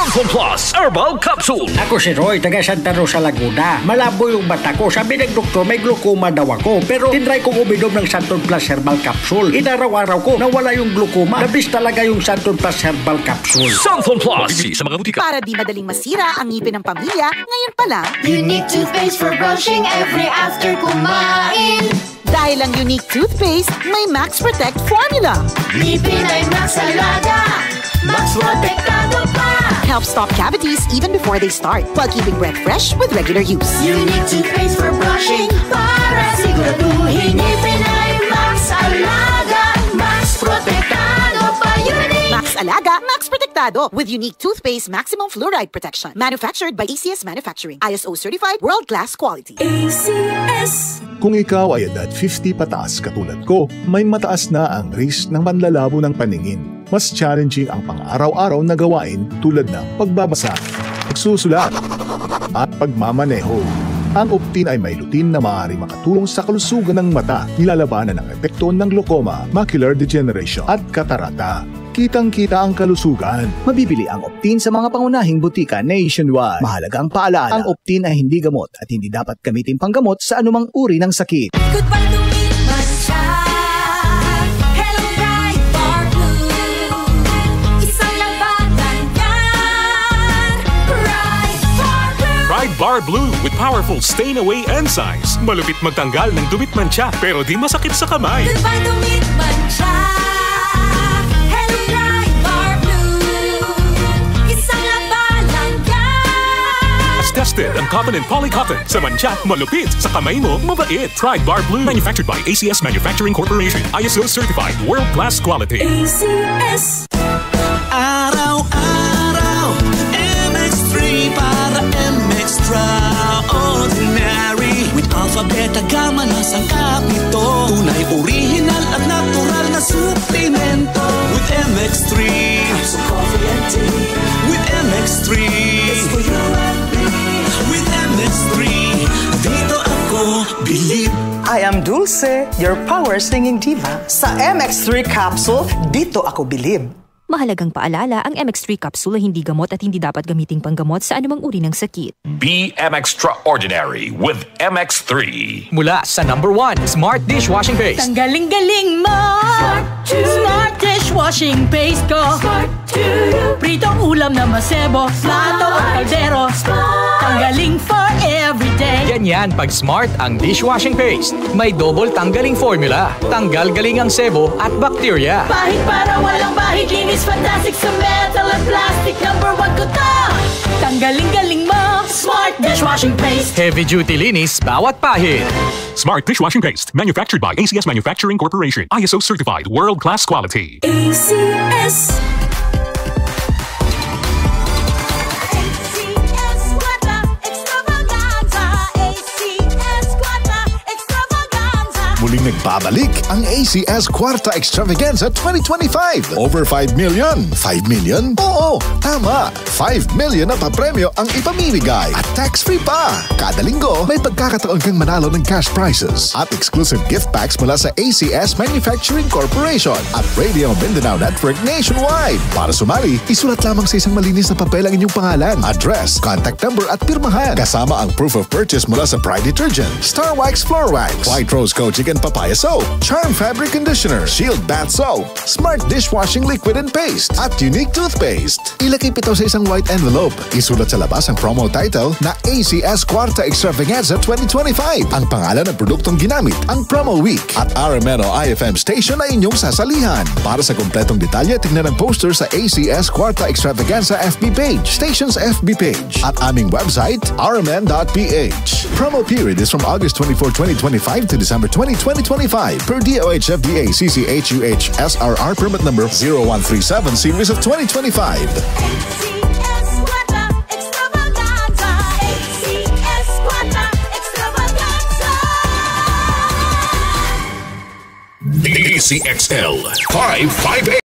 Santon Plus Herbal Capsule. Ako si Roy, taga Santa Rosa, Laguna. Malabo yung mata ko. Sabi ng doktor, may glaucoma daw ako. Pero tinry kong uminom ng Santon Plus Herbal Capsule. Inaraw-araw ko, nawala yung glaucoma. Nabis talaga yung Santon Plus Herbal Capsule. Santon Plus. Mabibili sa mga butika. Para di madaling masira ang ngipin ng pamilya, ngayon pa lang, Unique toothpaste for brushing every after kumain. dahil ang Unique toothpaste may Max Protect formula. Ngipin ay Max Alaga, Max Protektado pa. Helps stop cavities even before they start, while keeping breath fresh with regular use. Unique toothpaste for brushing, para siguraduhin ngipin ay Max Alaga, Max Protektado pa. Unique Max Alaga, Max Protektado with Unique toothpaste maximum fluoride protection. Manufactured by ACS Manufacturing. ISO certified world-class quality. ACS. Kung ikaw ay edad 50 pataas katulad ko, may mataas na ang risk ng panlalabo ng paningin. Mas challenging ang pang-araw-araw na gawain tulad ng pagbabasa, pagsusulat, at pagmamaneho. Ang Optin ay may lutin na maaari makatulong sa kalusugan ng mata, nilalabanan ng epekto ng glaucoma, macular degeneration at katarata. Kitang-kita ang kalusugan. Mabibili ang Optin sa mga pangunahing butika nationwide. Mahalagang paalala, ang Optin ay hindi gamot at hindi dapat gamitin panggamot sa anumang uri ng sakit. Goodbye to me, Masya. Hello, Bright Bar Blue. Isang labanan yan. Bright Bar Blue. Pride Bar Blue with powerful stain-away enzymes. Malupit magtanggal ng dumit mancha pero di masakit sa kamay. Goodbye to me, Masya. Hello, Bright Bar Blue. Isang labanan yan. As tested ang cotton and polycotton. Sa mancha, malupit. Sa kamay mo, mabait. Pride Bar Blue. Manufactured by ACS Manufacturing Corporation. ISO certified. World-class quality. ACS. Araw-araw, MX3 para MX-Traordinary. With alpha, beta, gamma na sangkap nito. Tunay, original at natural na suplemento. With MX3, capsule, coffee and tea. With MX3, it's for you and me. With MX3, dito ako believe. I am Dulce, your power singing diva. Sa MX3 capsule, dito ako bilib. Mahalagang paalala, ang MX3 capsule ay hindi gamot at hindi dapat gamiting panggamot sa anumang uri ng sakit. Be MX-Traordinary with MX3. Mula sa #1 Smart Dishwashing Paste. Ang galing-galing mo. Smart dishwashing paste ko. Smart to you. Pritong ulam na masebo. Plato o kaldero. Tanggaling for everyday. Ganyan pag Smart ang dishwashing paste. May double tanggaling formula. Tanggal galing ang sebo at bakterya. Bahid para walang bahid. Linis fantastic sa metal at plastic. #1 ko to. Tanggaling-galing mo. Smart dishwashing paste. Heavy duty linis bawat pahid. Smart Dishwashing Paste. Manufactured by ACS Manufacturing Corporation. ISO certified. World-class quality. ACS. Muling nagbabalik ang ACS Kwarta Extravaganza 2025. Over 5 million. 5 million? Oo, tama. 5 million na papremyo ang ipamimigay at tax-free pa. Kada linggo, may pagkakataon kang manalo ng cash prizes at exclusive gift packs mula sa ACS Manufacturing Corporation at Radio Mindanao Network nationwide. Para sumali, isulat lamang sa isang malinis na papel ang inyong pangalan, address, contact number at pirmahan. Kasama ang proof of purchase mula sa Pride Detergent, Star Wax Floor Wax, White Rose Kojic and Papaya Soap, Charm Fabric Conditioner, Shield Bath Soap, Smart Dishwashing Liquid and Paste, at Unique Toothpaste. Ilagay ito sa isang white envelope. Isulat sa labas ang promo title na ACS Kwarta Extravaganza 2025. Ang pangalan ng produktong ginamit, ang promo week, at RMNO IFM station na inyong sasalihan. Para sa kompletong detalye, tingnan ang poster sa ACS Kwarta Extravaganza FB page, station's FB page, at aming website, rmn.ph. Promo period is from August 24, 2025 to December 2025 per DOH FDA CCHUH SRR permit number 0137 series of 2025. DCXL 558.